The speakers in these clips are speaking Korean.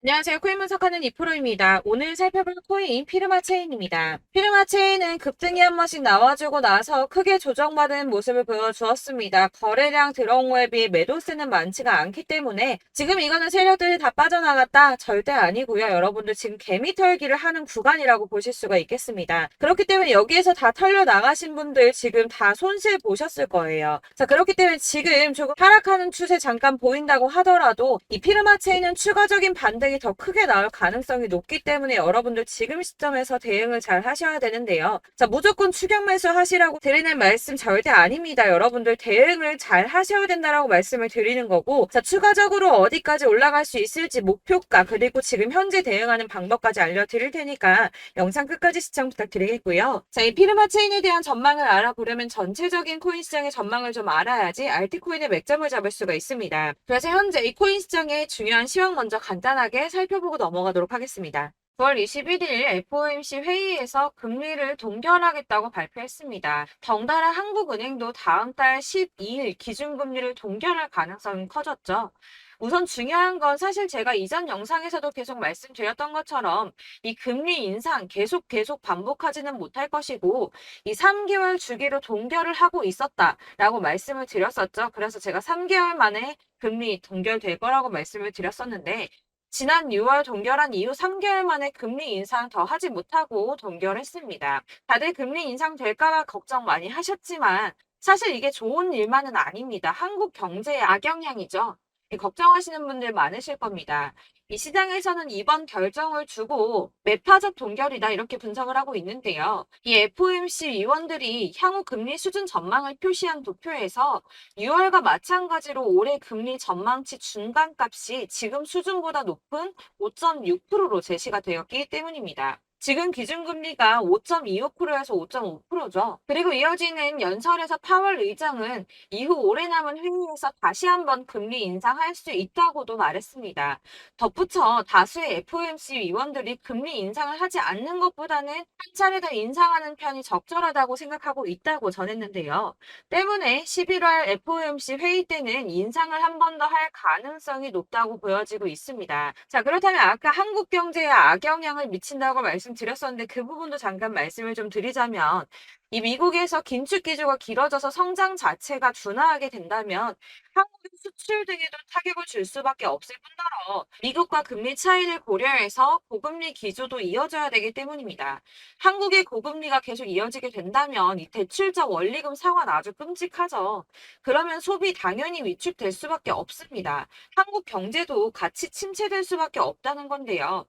안녕하세요. 코인 분석하는 이프로입니다. 오늘 살펴볼 코인 피르마 체인입니다. 피르마 체인은 급등이 한 번씩 나와주고 나서 크게 조정받은 모습을 보여주었습니다. 거래량 들어온 거에 비해 매도세는 많지가 않기 때문에 지금 이거는 세력들이 다 빠져나갔다? 절대 아니고요. 여러분들 지금 개미 털기를 하는 구간이라고 보실 수가 있겠습니다. 그렇기 때문에 여기에서 다 털려 나가신 분들 지금 다 손실 보셨을 거예요. 자, 그렇기 때문에 지금 조금 하락하는 추세 잠깐 보인다고 하더라도 이 피르마 체인은 추가적인 반등이 더 크게 나올 가능성이 높기 때문에 여러분들 지금 시점에서 대응을 잘 하셔야 되는데요. 자, 무조건 추격 매수 하시라고 드리는 말씀 절대 아닙니다. 여러분들 대응을 잘 하셔야 된다라고 말씀을 드리는 거고, 자, 추가적으로 어디까지 올라갈 수 있을지 목표가 그리고 지금 현재 대응하는 방법까지 알려드릴 테니까 영상 끝까지 시청 부탁드리겠고요. 자, 이 피르마 체인에 대한 전망을 알아보려면 전체적인 코인 시장의 전망을 좀 알아야지 알트코인의 맥점을 잡을 수가 있습니다. 그래서 현재 이 코인 시장의 중요한 시황 먼저 간단하게 살펴보고 넘어가도록 하겠습니다. 9월 21일 FOMC 회의에서 금리를 동결하겠다고 발표했습니다. 덩달아 한국은행도 다음 달 12일 기준금리를 동결할 가능성이 커졌죠. 우선 중요한 건 사실 제가 이전 영상에서도 계속 말씀드렸던 것처럼 이 금리 인상 계속 반복하지는 못할 것이고 이 3개월 주기로 동결을 하고 있었다라고 말씀을 드렸었죠. 그래서 제가 3개월 만에 금리 동결될 거라고 말씀을 드렸었는데 지난 6월 동결한 이후 3개월 만에 금리 인상 더 하지 못하고 동결했습니다. 다들 금리 인상 될까봐 걱정 많이 하셨지만 사실 이게 좋은 일만은 아닙니다. 한국 경제에 악영향이죠. 걱정하시는 분들 많으실 겁니다. 이 시장에서는 이번 결정을 두고 매파적 동결이다 이렇게 분석을 하고 있는데요. 이 FOMC 위원들이 향후 금리 수준 전망을 표시한 도표에서 6월과 마찬가지로 올해 금리 전망치 중간값이 지금 수준보다 높은 5.6%로 제시가 되었기 때문입니다. 지금 기준금리가 5.25%에서 5.5%죠. 그리고 이어지는 연설에서 파월 의장은 이후 오래 남은 회의에서 다시 한번 금리 인상할 수 있다고도 말했습니다. 덧붙여 다수의 FOMC 위원들이 금리 인상을 하지 않는 것보다는 한 차례 더 인상하는 편이 적절하다고 생각하고 있다고 전했는데요. 때문에 11월 FOMC 회의 때는 인상을 한 번 더 할 가능성이 높다고 보여지고 있습니다. 자, 그렇다면 아까 한국 경제에 악영향을 미친다고 말씀드렸었는데 그 부분도 잠깐 말씀을 좀 드리자면 이 미국에서 긴축 기조가 길어져서 성장 자체가 둔화하게 된다면 한국의 수출 등에도 타격을 줄 수밖에 없을 뿐더러 미국과 금리 차이를 고려해서 고금리 기조도 이어져야 되기 때문입니다. 한국의 고금리가 계속 이어지게 된다면 이 대출적 원리금 상환 아주 끔찍하죠. 그러면 소비 당연히 위축될 수밖에 없습니다. 한국 경제도 같이 침체될 수밖에 없다는 건데요.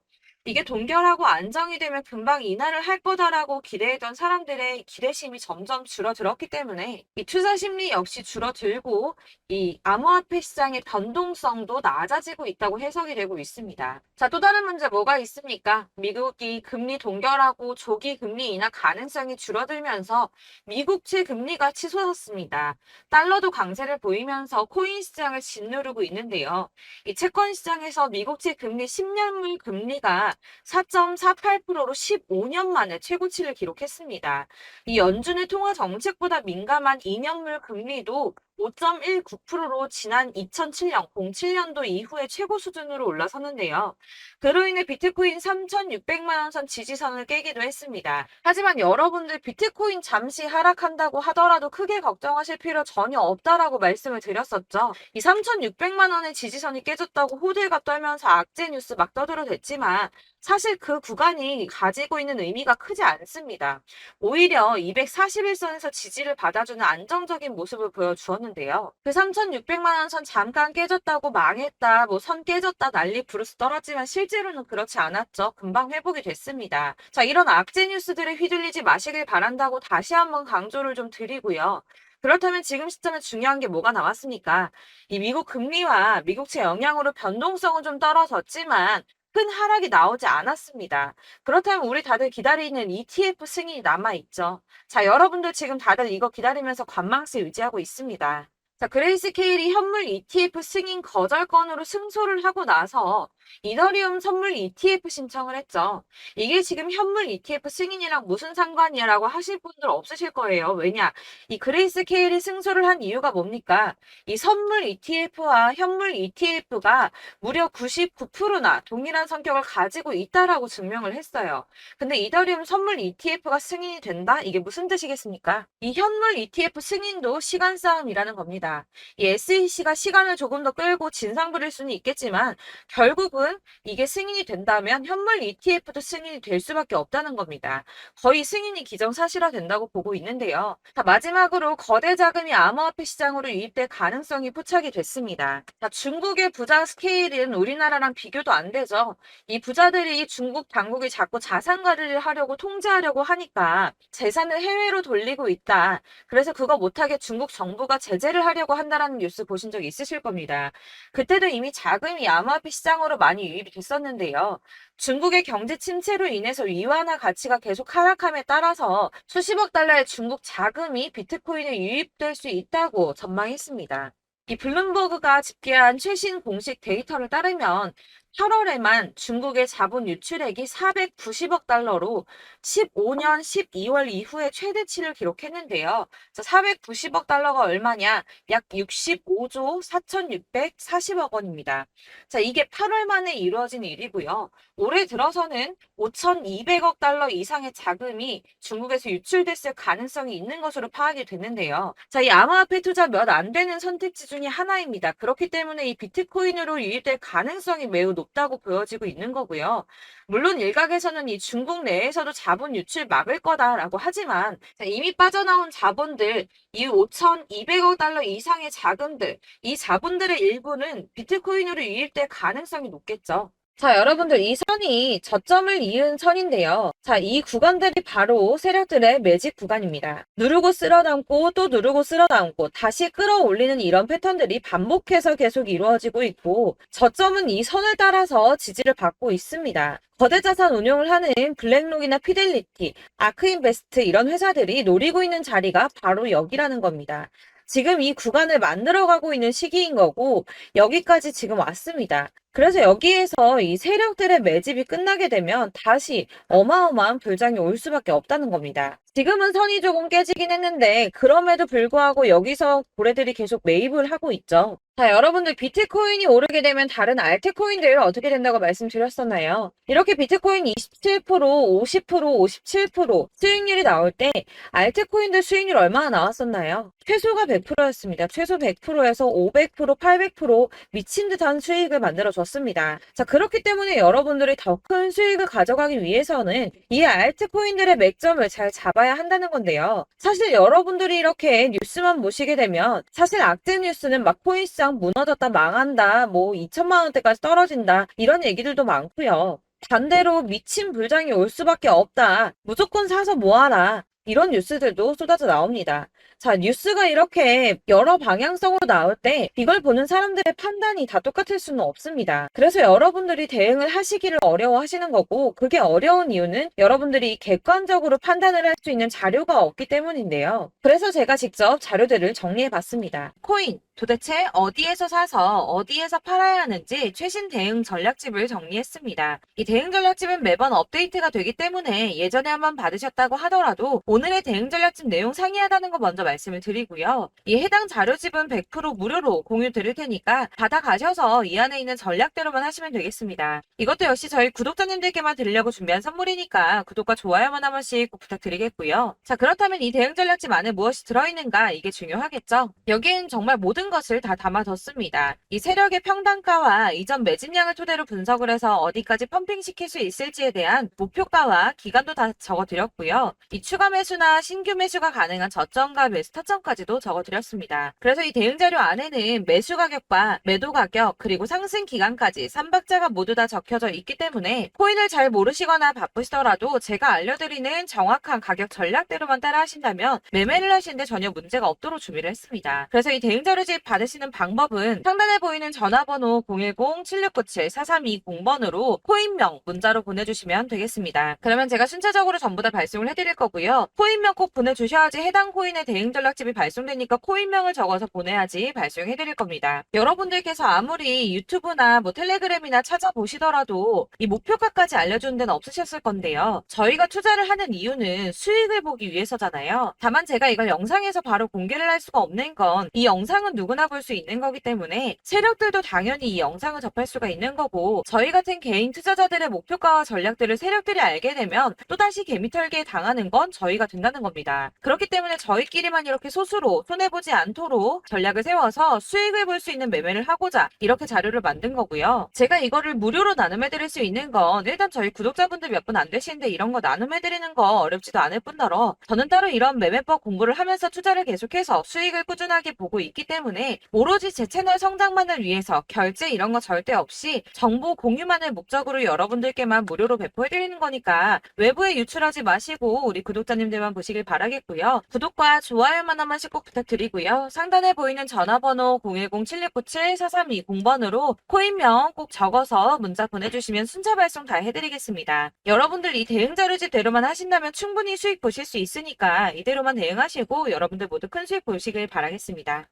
이게 동결하고 안정이 되면 금방 인하를 할 거다라고 기대했던 사람들의 기대심이 점점 줄어들었기 때문에 이 투자 심리 역시 줄어들고 이 암호화폐 시장의 변동성도 낮아지고 있다고 해석이 되고 있습니다. 자, 또 다른 문제 뭐가 있습니까? 미국이 금리 동결하고 조기 금리 인하 가능성이 줄어들면서 미국채 금리가 치솟았습니다. 달러도 강세를 보이면서 코인 시장을 짓누르고 있는데요. 이 채권 시장에서 미국채 금리 10년물 금리가 4.48%로 15년 만에 최고치를 기록했습니다. 이 연준의 통화 정책보다 민감한 2년물 금리도 5.19%로 지난 2007년, 07년도 이후에 최고 수준으로 올라섰는데요. 그로 인해 비트코인 3,600만 원 선 지지선을 깨기도 했습니다. 하지만 여러분들 비트코인 잠시 하락한다고 하더라도 크게 걱정하실 필요 전혀 없다라고 말씀을 드렸었죠. 이 3,600만 원의 지지선이 깨졌다고 호들갑 떨면서 악재 뉴스 막 떠들어댔지만 사실 그 구간이 가지고 있는 의미가 크지 않습니다. 오히려 241선에서 지지를 받아주는 안정적인 모습을 보여주었는데요. 그 3,600만 원 선 잠깐 깨졌다고 망했다, 뭐 선 깨졌다 난리 부르스 떨었지만 실제로는 그렇지 않았죠. 금방 회복이 됐습니다. 자, 이런 악재 뉴스들에 휘둘리지 마시길 바란다고 다시 한번 강조를 좀 드리고요. 그렇다면 지금 시점에 중요한 게 뭐가 나왔습니까? 이 미국 금리와 미국채 영향으로 변동성은 좀 떨어졌지만 큰 하락이 나오지 않았습니다. 그렇다면 우리 다들 기다리는 ETF 승인이 남아있죠. 자, 여러분들 지금 다들 이거 기다리면서 관망세 유지하고 있습니다. 자, 그레이스케일이 현물 ETF 승인 거절 건으로 승소를 하고 나서 이더리움 선물 ETF 신청을 했죠. 이게 지금 현물 ETF 승인이랑 무슨 상관이야라고 하실 분들 없으실 거예요. 왜냐? 이 그레이스 케일이 승소를 한 이유가 뭡니까? 이 선물 ETF와 현물 ETF가 무려 99%나 동일한 성격을 가지고 있다라고 증명을 했어요. 근데 이더리움 선물 ETF가 승인이 된다? 이게 무슨 뜻이겠습니까? 이 현물 ETF 승인도 시간 싸움이라는 겁니다. 이 SEC가 시간을 조금 더 끌고 진상 부릴 수는 있겠지만 결국은 이게 승인이 된다면 현물 ETF도 승인이 될 수밖에 없다는 겁니다. 거의 승인이 기정사실화 된다고 보고 있는데요. 자, 마지막으로 거대 자금이 암호화폐 시장으로 유입될 가능성이 포착이 됐습니다. 자, 중국의 부자 스케일은 우리나라랑 비교도 안 되죠. 이 부자들이 중국 당국이 자꾸 자산 관리를 하려고 통제하려고 하니까 재산을 해외로 돌리고 있다. 그래서 그거 못하게 중국 정부가 제재를 하려고 한다라는 뉴스 보신 적 있으실 겁니다. 그때도 이미 자금이 암호화폐 시장으로 많이 유입이 됐었는데요. 중국의 경제 침체로 인해서 위안화 가치가 계속 하락함에 따라서 수십억 달러의 중국 자금이 비트코인에 유입될 수 있다고 전망했습니다. 이 블룸버그가 집계한 최신 공식 데이터를 따르면 8월에만 중국의 자본 유출액이 490억 달러로 15년 12월 이후에 최대치를 기록했는데요. 490억 달러가 얼마냐? 약 65조 4,640억 원입니다. 자, 이게 8월 만에 이루어진 일이고요. 올해 들어서는 5,200억 달러 이상의 자금이 중국에서 유출됐을 가능성이 있는 것으로 파악이 됐는데요. 자, 이 암호화폐 투자 몇 안 되는 선택지 중에 하나입니다. 그렇기 때문에 이 비트코인으로 유입될 가능성이 매우 높다고 보여지고 있는 거고요. 물론 일각에서는 이 중국 내에서도 자본 유출 막을 거다라고 하지만 이미 빠져나온 자본들, 이 5,200억 달러 이상의 자금들, 이 자본들의 일부는 비트코인으로 유입될 가능성이 높겠죠. 자, 여러분들 이 선이 저점을 이은 선인데요. 자, 이 구간들이 바로 세력들의 매직 구간입니다. 누르고 쓸어담고 또 누르고 쓸어담고 다시 끌어올리는 이런 패턴들이 반복해서 계속 이루어지고 있고 저점은 이 선을 따라서 지지를 받고 있습니다. 거대 자산 운용을 하는 블랙록이나 피델리티, 아크인베스트 이런 회사들이 노리고 있는 자리가 바로 여기라는 겁니다. 지금 이 구간을 만들어가고 있는 시기인 거고 여기까지 지금 왔습니다. 그래서 여기에서 이 세력들의 매집이 끝나게 되면 다시 어마어마한 불장이 올 수밖에 없다는 겁니다. 지금은 선이 조금 깨지긴 했는데 그럼에도 불구하고 여기서 고래들이 계속 매입을 하고 있죠. 자, 여러분들 비트코인이 오르게 되면 다른 알트코인들 어떻게 된다고 말씀드렸었나요? 이렇게 비트코인 27%, 50%, 57% 수익률이 나올 때 알트코인들 수익률 얼마나 나왔었나요? 최소가 100%였습니다. 최소 100%에서 500%, 800% 미친 듯한 수익을 만들어줬습니다. 자, 그렇기 때문에 여러분들이 더 큰 수익을 가져가기 위해서는 이 알트코인들의 맥점을 잘 잡아야 한다는 건데요. 사실 여러분들이 이렇게 뉴스만 보시게 되면 사실 악재 뉴스는 막 코인시장 무너졌다, 망한다, 뭐 2천만 원대까지 떨어진다 이런 얘기들도 많고요. 반대로 미친 불장이 올 수밖에 없다. 무조건 사서 모아라. 이런 뉴스들도 쏟아져 나옵니다. 자, 뉴스가 이렇게 여러 방향성으로 나올 때 이걸 보는 사람들의 판단이 다 똑같을 수는 없습니다. 그래서 여러분들이 대응을 하시기를 어려워하시는 거고 그게 어려운 이유는 여러분들이 객관적으로 판단을 할 수 있는 자료가 없기 때문인데요. 그래서 제가 직접 자료들을 정리해 봤습니다. 코인 도대체 어디에서 사서 어디에서 팔아야 하는지 최신 대응 전략집을 정리했습니다. 이 대응 전략집은 매번 업데이트가 되기 때문에 예전에 한번 받으셨다고 하더라도 오늘의 대응 전략집 내용 상이하다는 거 먼저 말씀을 드리고요. 이 해당 자료집은 100% 무료로 공유 드릴 테니까 받아가셔서 이 안에 있는 전략대로만 하시면 되겠습니다. 이것도 역시 저희 구독자님들께만 드리려고 준비한 선물이니까 구독과 좋아요만 한 번씩 꼭 부탁드리겠고요. 자, 그렇다면 이 대응 전략집 안에 무엇이 들어있는가 이게 중요하겠죠. 여기엔 정말 모든 것을 다 담아뒀습니다. 이 세력의 평단가와 이전 매집량을 토대로 분석을 해서 어디까지 펌핑시킬 수 있을지에 대한 목표가와 기간도 다 적어드렸고요. 이 추가 매수나 신규 매수가 가능한 저점과 매수 타점까지도 적어드렸습니다. 그래서 이 대응 자료 안에는 매수 가격과 매도 가격 그리고 상승 기간까지 3박자가 모두 다 적혀져 있기 때문에 코인을 잘 모르시거나 바쁘시더라도 제가 알려드리는 정확한 가격 전략대로만 따라 하신다면 매매를 하시는데 전혀 문제가 없도록 준비를 했습니다. 그래서 이 대응 자료집 수집 받으시는 방법은 상단에 보이는 전화번호 010-7697-4320번으로 코인명 문자로 보내주시면 되겠습니다. 그러면 제가 순차적으로 전부 다 발송을 해드릴 거고요. 코인명 꼭 보내주셔야지 해당 코인의 대응 전략집이 발송되니까 코인명을 적어서 보내야지 발송해드릴 겁니다. 여러분들께서 아무리 유튜브나 텔레그램이나 찾아보시더라도 이 목표가까지 알려주는 데는 없으셨을 건데요. 저희가 투자를 하는 이유는 수익을 보기 위해서잖아요. 다만 제가 이걸 영상에서 바로 공개를 할 수가 없는 건 이 영상은 누구나 볼 수 있는 거기 때문에 세력들도 당연히 이 영상을 접할 수가 있는 거고, 저희 같은 개인 투자자들의 목표가와 전략들을 세력들이 알게 되면 또다시 개미털기에 당하는 건 저희가 된다는 겁니다. 그렇기 때문에 저희끼리만 이렇게 소수로 손해보지 않도록 전략을 세워서 수익을 볼 수 있는 매매를 하고자 이렇게 자료를 만든 거고요. 제가 이거를 무료로 나눔해드릴 수 있는 건 일단 저희 구독자분들 몇 분 안 되시는데 이런 거 나눔해드리는 거 어렵지도 않을 뿐더러 저는 따로 이런 매매법 공부를 하면서 투자를 계속해서 수익을 꾸준하게 보고 있기 때문에 오로지 제 채널 성장만을 위해서 결제 이런 거 절대 없이 정보 공유만을 목적으로 여러분들께만 무료로 배포해드리는 거니까 외부에 유출하지 마시고 우리 구독자님들만 보시길 바라겠고요. 구독과 좋아요만 한 번씩 꼭 부탁드리고요. 상단에 보이는 전화번호 010-7697-4320번으로 코인명 꼭 적어서 문자 보내주시면 순차 발송 다 해드리겠습니다. 여러분들 이 대응 자료집대로만 하신다면 충분히 수익 보실 수 있으니까 이대로만 대응하시고 여러분들 모두 큰 수익 보시길 바라겠습니다.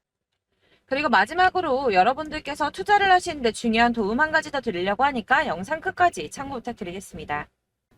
그리고 마지막으로 여러분들께서 투자를 하시는데 중요한 도움 한 가지 더 드리려고 하니까 영상 끝까지 참고 부탁드리겠습니다.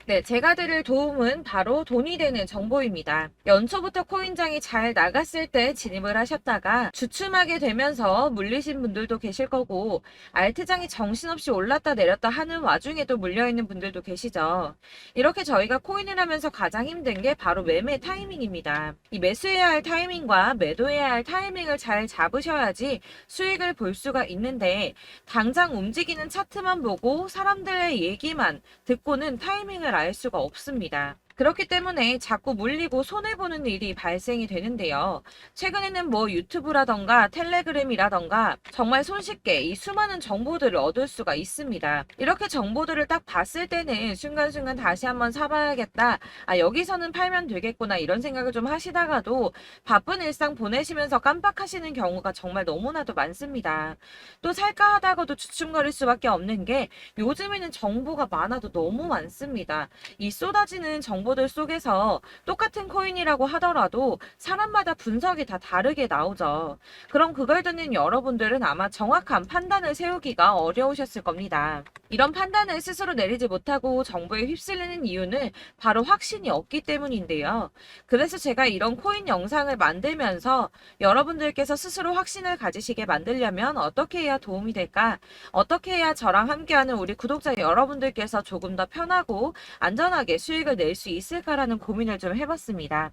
네, 제가 드릴 도움은 바로 돈이 되는 정보입니다. 연초부터 코인장이 잘 나갔을 때 진입을 하셨다가 주춤하게 되면서 물리신 분들도 계실 거고, 알트장이 정신없이 올랐다 내렸다 하는 와중에도 물려있는 분들도 계시죠. 이렇게 저희가 코인을 하면서 가장 힘든 게 바로 매매 타이밍입니다. 이 매수해야 할 타이밍과 매도해야 할 타이밍을 잘 잡으셔야지 수익을 볼 수가 있는데, 당장 움직이는 차트만 보고 사람들의 얘기만 듣고는 타이밍을 알 수가 없습니다. 그렇기 때문에 자꾸 물리고 손해보는 일이 발생이 되는데요. 최근에는 유튜브라던가 텔레그램이라던가 정말 손쉽게 이 수많은 정보들을 얻을 수가 있습니다. 이렇게 정보들을 딱 봤을 때는 순간순간 다시 한번 사봐야겠다. 여기서는 팔면 되겠구나 이런 생각을 좀 하시다가도 바쁜 일상 보내시면서 깜빡하시는 경우가 정말 너무나도 많습니다. 또 살까 하다가도 주춤거릴 수밖에 없는 게 요즘에는 정보가 많아도 너무 많습니다. 이 쏟아지는 정보들 속에서 똑같은 코인이라고 하더라도 사람마다 분석이 다 다르게 나오죠. 그럼 그걸 듣는 여러분들은 아마 정확한 판단을 세우기가 어려우셨을 겁니다. 이런 판단을 스스로 내리지 못하고 정보에 휩쓸리는 이유는 바로 확신이 없기 때문인데요. 그래서 제가 이런 코인 영상을 만들면서 여러분들께서 스스로 확신을 가지시게 만들려면 어떻게 해야 도움이 될까? 어떻게 해야 저랑 함께하는 우리 구독자 여러분들께서 조금 더 편하고 안전하게 수익을 낼 수 있을까라는 고민을 좀 해봤습니다.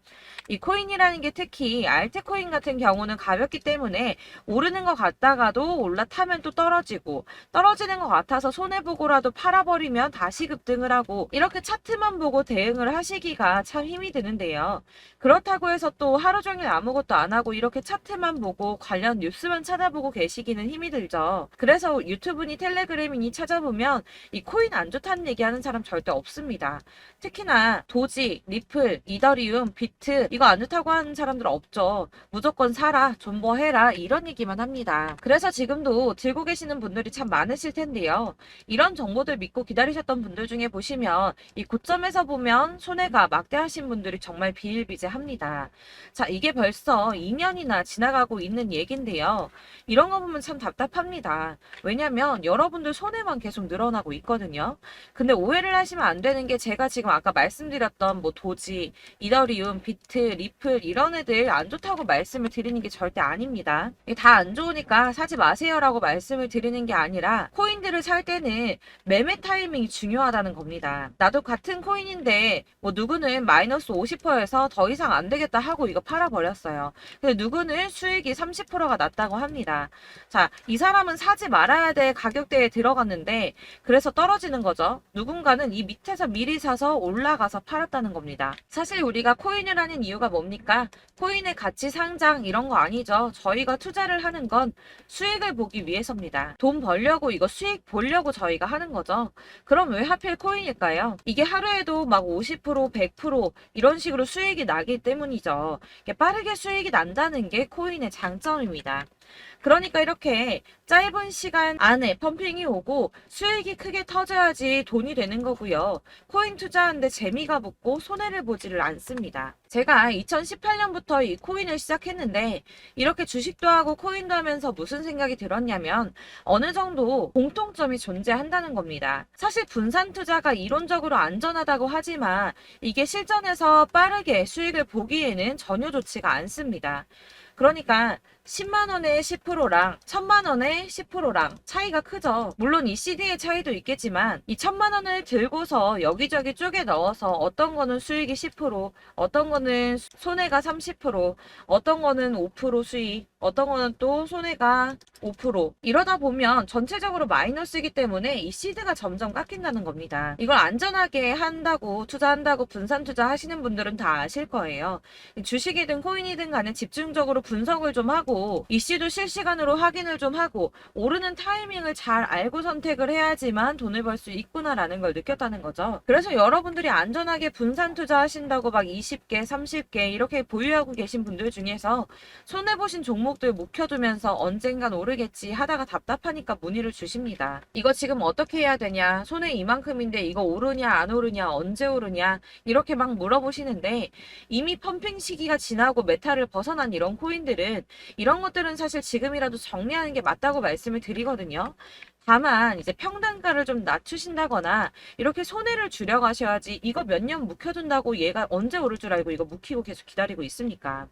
이 코인이라는 게 특히 알트코인 같은 경우는 가볍기 때문에 오르는 것 같다가도 올라타면 또 떨어지고, 떨어지는 것 같아서 손해보고라도 팔아버리면 다시 급등을 하고, 이렇게 차트만 보고 대응을 하시기가 참 힘이 드는데요. 그렇다고 해서 또 하루 종일 아무것도 안 하고 이렇게 차트만 보고 관련 뉴스만 찾아보고 계시기는 힘이 들죠. 그래서 유튜브니 텔레그램이니 찾아보면 이 코인 안 좋다는 얘기하는 사람 절대 없습니다. 특히나 도지, 리플, 이더리움, 비트 이거 안 좋다고 하는 사람들 없죠. 무조건 사라, 존버해라 이런 얘기만 합니다. 그래서 지금도 들고 계시는 분들이 참 많으실 텐데요. 이런 정보들 믿고 기다리셨던 분들 중에 보시면 이 고점에서 보면 손해가 막대하신 분들이 정말 비일비재합니다. 자, 이게 벌써 2년이나 지나가고 있는 얘긴데요. 이런 거 보면 참 답답합니다. 왜냐면 여러분들 손해만 계속 늘어나고 있거든요. 근데 오해를 하시면 안 되는 게 제가 지금 아까 말씀드렸던 도지, 이더리움, 비트, 리플 이런 애들 안 좋다고 말씀을 드리는 게 절대 아닙니다. 다 안 좋으니까 사지 마세요라고 말씀을 드리는 게 아니라 코인들을 살 때는 매매 타이밍이 중요하다는 겁니다. 나도 같은 코인인데 누구는 마이너스 50%에서 더 이상 안 되겠다 하고 이거 팔아버렸어요. 근데 누구는 수익이 30%가 났다고 합니다. 자, 이 사람은 사지 말아야 될 가격대에 들어갔는데 그래서 떨어지는 거죠. 누군가는 이 밑에서 미리 사서 올라가서 팔았다는 겁니다. 사실 우리가 코인을 하는 이유가 뭡니까? 코인의 가치 상장 이런 거 아니죠. 저희가 투자를 하는 건 수익을 보기 위해서입니다. 돈 벌려고 이거 수익 보려고 저희가 하는 거죠. 그럼 왜 하필 코인일까요? 이게 하루에도 막 50%, 100% 이런 식으로 수익이 나기 때문이죠. 빠르게 수익이 난다는 게 코인의 장점입니다. 그러니까 이렇게 짧은 시간 안에 펌핑이 오고 수익이 크게 터져야지 돈이 되는 거고요. 코인 투자하는데 재미가 붙고 손해를 보지를 않습니다. 제가 2018년부터 이 코인을 시작했는데 이렇게 주식도 하고 코인도 하면서 무슨 생각이 들었냐면 어느 정도 공통점이 존재한다는 겁니다. 사실 분산 투자가 이론적으로 안전하다고 하지만 이게 실전에서 빠르게 수익을 보기에는 전혀 좋지가 않습니다. 그러니까 10만 원에 10%랑 1000만 원에 10%랑 차이가 크죠. 물론 이 CD의 차이도 있겠지만 이 1000만 원을 들고서 여기저기 쪼개 넣어서 어떤 거는 수익이 10%, 어떤 거는 손해가 30%, 어떤 거는 5% 수익, 어떤 거는 또 손해가 5%. 이러다 보면 전체적으로 마이너스이기 때문에 이 시드가 점점 깎인다는 겁니다. 이걸 안전하게 한다고 투자한다고 분산 투자 하시는 분들은 다 아실 거예요. 주식이든 코인이든 간에 집중적으로 분석을 좀 하고 이슈도 실시간으로 확인을 좀 하고 오르는 타이밍을 잘 알고 선택을 해야지만 돈을 벌 수 있구나라는 걸 느꼈다는 거죠. 그래서 여러분들이 안전하게 분산 투자하신다고 막 20개, 30개 이렇게 보유하고 계신 분들 중에서 손해보신 종목들 묵혀두면서 언젠간 오르겠지 하다가 답답하니까 문의를 주십니다. 이거 지금 어떻게 해야 되냐? 손해 이만큼인데 이거 오르냐 안 오르냐 언제 오르냐 이렇게 막 물어보시는데 이미 펌핑 시기가 지나고 메타를 벗어난 이런 코인들은 이런 것들은 사실 지금이라도 정리하는 게 맞다고 말씀을 드리거든요. 다만 이제 평단가를 좀 낮추신다거나 이렇게 손해를 줄여가셔야지 이거 몇 년 묵혀둔다고 얘가 언제 오를 줄 알고 이거 묵히고 계속 기다리고 있습니까?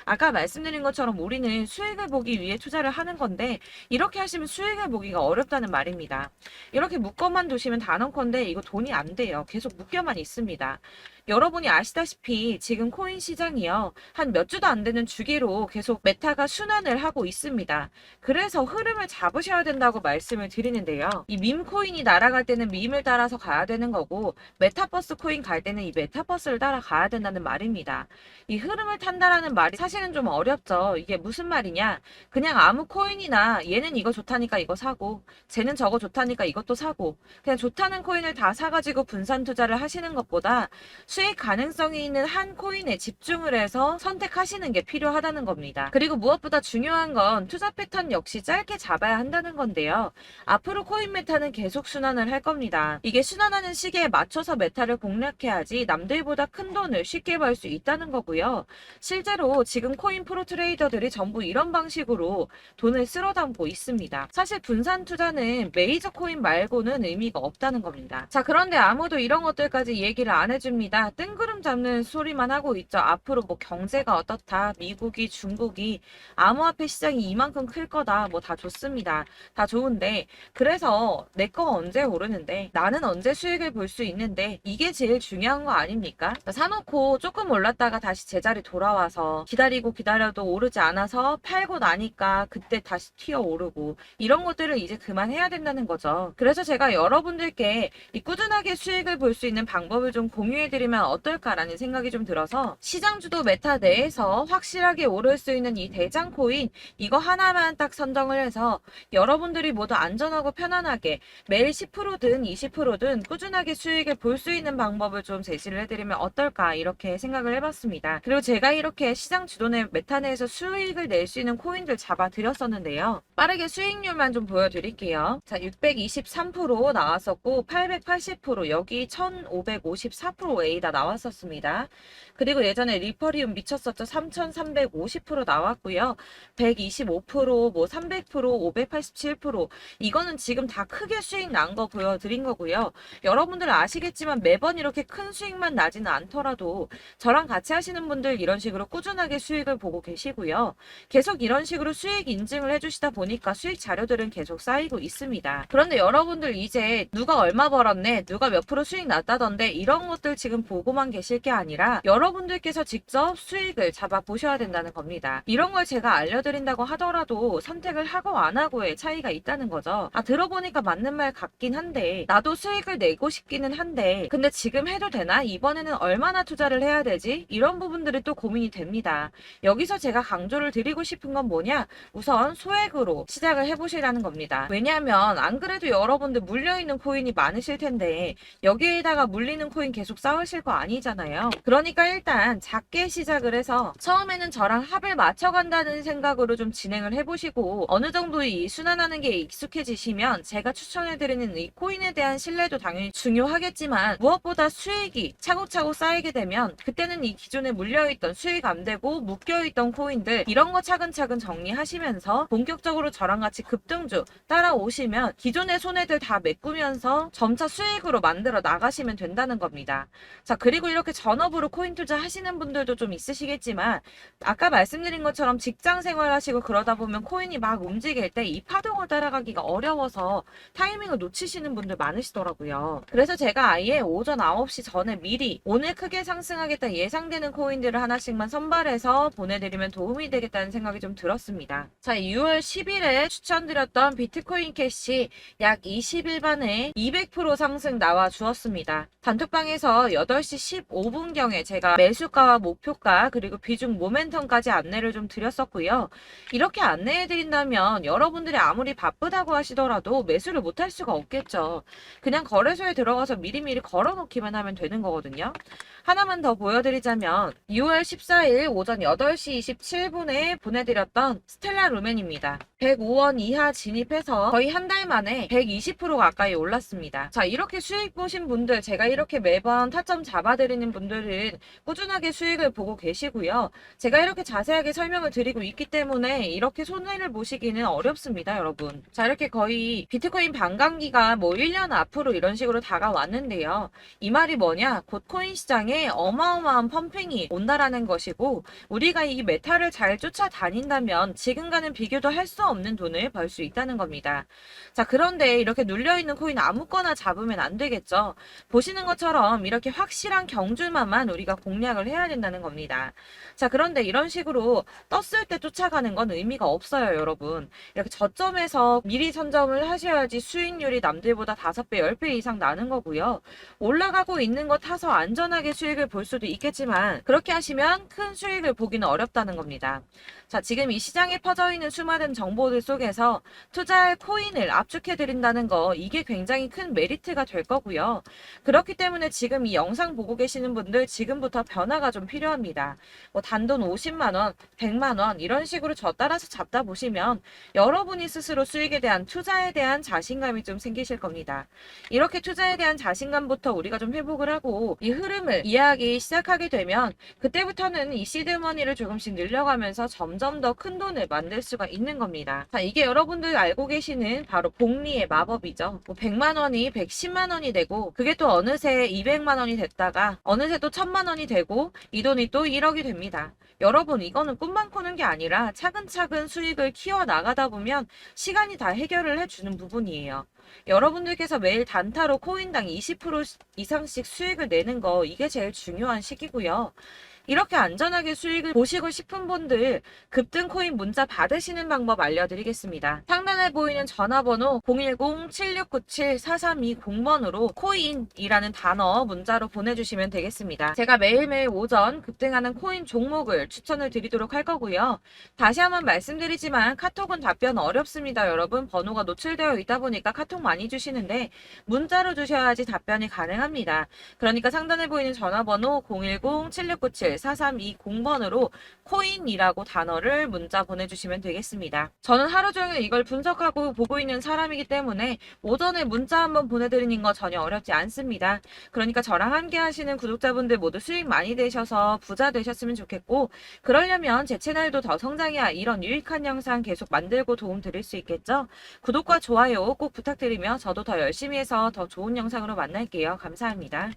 아까 말씀드린 것처럼 우리는 수익을 보기 위해 투자를 하는 건데 이렇게 하시면 수익을 보기가 어렵다는 말입니다. 이렇게 묶어만 두시면 단언컨대 이거 돈이 안 돼요. 계속 묶여만 있습니다. 여러분이 아시다시피 지금 코인 시장이요. 한 몇 주도 안 되는 주기로 계속 메타가 순환을 하고 있습니다. 그래서 흐름을 잡으셔야 된다고 말씀을 드리는데요. 이 밈 코인이 날아갈 때는 밈을 따라서 가야 되는 거고 메타버스 코인 갈 때는 이 메타버스를 따라가야 된다는 말입니다. 이 흐름을 탄다라는 말이 사실은 좀 어렵죠. 이게 무슨 말이냐? 그냥 아무 코인이나 얘는 이거 좋다니까 이거 사고 쟤는 저거 좋다니까 이것도 사고 그냥 좋다는 코인을 다 사가지고 분산 투자를 하시는 것보다 수익 가능성이 있는 한 코인에 집중을 해서 선택하시는 게 필요하다는 겁니다. 그리고 무엇보다 중요한 건 투자 패턴 역시 짧게 잡아야 한다는 건데요. 앞으로 코인 메타는 계속 순환을 할 겁니다. 이게 순환하는 시기에 맞춰서 메타를 공략해야지 남들보다 큰 돈을 쉽게 벌 수 있다는 거고요. 실제로 지금 코인 프로 트레이더들이 전부 이런 방식으로 돈을 쓸어 담고 있습니다. 사실 분산 투자는 메이저 코인 말고는 의미가 없다는 겁니다. 자, 그런데 아무도 이런 것들까지 얘기를 안 해줍니다. 뜬구름 잡는 소리만 하고 있죠. 앞으로 뭐 경제가 어떻다, 미국이, 중국이, 암호화폐 시장이 이만큼 클 거다, 뭐 다 좋습니다. 다 좋은데, 그래서 내 거 언제 오르는데, 나는 언제 수익을 볼 수 있는데, 이게 제일 중요한 거 아닙니까? 사놓고 조금 올랐다가 다시 제자리 돌아와서 기다리고 기다려도 오르지 않아서 팔고 나니까 그때 다시 튀어 오르고, 이런 것들을 이제 그만해야 된다는 거죠. 그래서 제가 여러분들께 이 꾸준하게 수익을 볼 수 있는 방법을 좀 공유해드리면 어떨까라는 생각이 좀 들어서 시장주도 메타 내에서 확실하게 오를 수 있는 이 대장 코인 이거 하나만 딱 선정을 해서 여러분들이 모두 안전하고 편안하게 매일 10%든 20%든 꾸준하게 수익을 볼 수 있는 방법을 좀 제시를 해드리면 어떨까 이렇게 생각을 해봤습니다. 그리고 제가 이렇게 시장 주도내 메타 내에서 수익을 낼 수 있는 코인들 잡아드렸었는데요. 빠르게 수익률만 좀 보여드릴게요. 자, 623% 나왔었고 880% 여기 1554% 다 나왔었습니다. 그리고 예전에 리퍼리움 미쳤었죠. 3350% 나왔고요. 125%, 뭐 300%, 587% 이거는 지금 다 크게 수익 난 거 보여드린 거고요. 여러분들 아시겠지만 매번 이렇게 큰 수익만 나지는 않더라도 저랑 같이 하시는 분들 이런 식으로 꾸준하게 수익을 보고 계시고요. 계속 이런 식으로 수익 인증을 해주시다 보니까 수익 자료들은 계속 쌓이고 있습니다. 그런데 여러분들 이제 누가 얼마 벌었네, 누가 몇 프로 수익 났다던데 이런 것들 지금 보고만 계실 게 아니라 여러분들께서 직접 수익을 잡아 보셔야 된다는 겁니다. 이런 걸 제가 알려드린다고 하더라도 선택을 하고 안 하고의 차이가 있다는 거죠. 아, 들어보니까 맞는 말 같긴 한데 나도 수익을 내고 싶기는 한데 근데 지금 해도 되나? 이번에는 얼마나 투자를 해야 되지? 이런 부분들이 또 고민이 됩니다. 여기서 제가 강조를 드리고 싶은 건 뭐냐? 우선 소액으로 시작을 해보시라는 겁니다. 왜냐하면 안 그래도 여러분들 물려있는 코인이 많으실 텐데 여기에다가 물리는 코인 계속 쌓으실 될 거 아니잖아요. 그러니까 일단 작게 시작을 해서 처음에는 저랑 합을 맞춰간다는 생각으로 좀 진행을 해보시고 어느 정도 이 순환하는 게 익숙해지시면 제가 추천해드리는 이 코인에 대한 신뢰도 당연히 중요하겠지만 무엇보다 수익이 차곡차곡 쌓이게 되면 그때는 이 기존에 물려있던 수익 안 되고 묶여있던 코인들 이런 거 차근차근 정리하시면서 본격적으로 저랑 같이 급등주 따라오시면 기존의 손해들 다 메꾸면서 점차 수익으로 만들어 나가시면 된다는 겁니다. 자, 그리고 이렇게 전업으로 코인 투자 하시는 분들도 좀 있으시겠지만 아까 말씀드린 것처럼 직장 생활 하시고 그러다 보면 코인이 막 움직일 때 이 파동을 따라가기가 어려워서 타이밍을 놓치시는 분들 많으시더라고요. 그래서 제가 아예 오전 9시 전에 미리 오늘 크게 상승하겠다 예상되는 코인들을 하나씩만 선발해서 보내드리면 도움이 되겠다는 생각이 좀 들었습니다. 자, 6월 10일에 추천드렸던 비트코인 캐시 약 20일 만에 200% 상승 나와 주었습니다. 단톡방에서 8시 15분경에 제가 매수가와 목표가 그리고 비중 모멘텀까지 안내를 좀 드렸었고요. 이렇게 안내해드린다면 여러분들이 아무리 바쁘다고 하시더라도 매수를 못할 수가 없겠죠. 그냥 거래소에 들어가서 미리미리 걸어놓기만 하면 되는 거거든요. 하나만 더 보여드리자면 6월 14일 오전 8시 27분에 보내드렸던 스텔라 루멘입니다. 105원 이하 진입해서 거의 한 달 만에 120% 가까이 올랐습니다. 자, 이렇게 수익 보신 분들, 제가 이렇게 매번 타점 잡아드리는 분들은 꾸준하게 수익을 보고 계시고요. 제가 이렇게 자세하게 설명을 드리고 있기 때문에 이렇게 손해를 보시기는 어렵습니다, 여러분. 자, 이렇게 거의 비트코인 반감기가 뭐 1년 앞으로 이런 식으로 다가왔는데요. 이 말이 뭐냐? 곧 코인 시장에 어마어마한 펌핑이 온다라는 것이고 우리가 이 메타를 잘 쫓아다닌다면 지금과는 비교도 할 수 없는 돈을 벌 수 있다는 겁니다. 자, 그런데 이렇게 눌려있는 코인 아무거나 잡으면 안 되겠죠. 보시는 것처럼 이렇게 확실한 경주만만 우리가 공략을 해야 된다는 겁니다. 자, 그런데 이런 식으로 떴을 때 쫓아가는 건 의미가 없어요, 여러분. 이렇게 저점에서 미리 선점을 하셔야지 수익률이 남들보다 5배, 10배 이상 나는 거고요. 올라가고 있는 거 타서 안전하게 수익을 볼 수도 있겠지만 그렇게 하시면 큰 수익을 보기는 어렵다는 겁니다. 자, 지금 이 시장에 퍼져 있는 수많은 정보들 속에서 투자할 코인을 압축해 드린다는 거 이게 굉장히 큰 메리트가 될 거고요. 그렇기 때문에 지금 이 영상 보고 계시는 분들 지금부터 변화가 좀 필요합니다. 뭐 단돈 50만 원, 100만 원 이런 식으로 저 따라서 잡다 보시면 여러분이 스스로 수익에 대한 투자에 대한 자신감이 좀 생기실 겁니다. 이렇게 투자에 대한 자신감부터 우리가 좀 회복을 하고 이 흐름을 이해하기 시작하게 되면 그때부터는 이 시드머니를 조금씩 늘려가면서 점점 더 큰 돈을 만들 수가 있는 겁니다. 자, 이게 여러분들 알고 계시는 바로 복리의 마법이죠. 뭐 100만 원이 110만 원이 되고 그게 또 어느새 200만 원이 됐다가 어느새 또 1000만 원이 되고 이 돈이 또 1억이 됩니다. 여러분, 이거는 꿈만 꾸는 게 아니라 차근차근 수익을 키워 나가다 보면 시간이 다 해결을 해주는 부분이에요. 여러분들께서 매일 단타로 코인당 20% 이상씩 수익을 내는 거 이게 제일 중요한 시기고요. 이렇게 안전하게 수익을 보시고 싶은 분들 급등 코인 문자 받으시는 방법 알려드리겠습니다. 상단에 보이는 전화번호 010-7697-4320번으로 코인이라는 단어 문자로 보내주시면 되겠습니다. 제가 매일매일 오전 급등하는 코인 종목을 추천을 드리도록 할 거고요. 다시 한번 말씀드리지만 카톡은 답변 어렵습니다. 여러분, 번호가 노출되어 있다 보니까 카톡 많이 주시는데 문자로 주셔야지 답변이 가능합니다. 그러니까 상단에 보이는 전화번호 010-7697-4320번으로 코인이라고 단어를 문자 보내주시면 되겠습니다. 저는 하루 종일 이걸 분석하고 보고 있는 사람이기 때문에 오전에 문자 한번 보내드리는 거 전혀 어렵지 않습니다. 그러니까 저랑 함께 하시는 구독자분들 모두 수익 많이 되셔서 부자 되셨으면 좋겠고 그러려면 제 채널도 더 성장해야 이런 유익한 영상 계속 만들고 도움 드릴 수 있겠죠? 구독과 좋아요 꼭 부탁드리며 저도 더 열심히 해서 더 좋은 영상으로 만날게요. 감사합니다.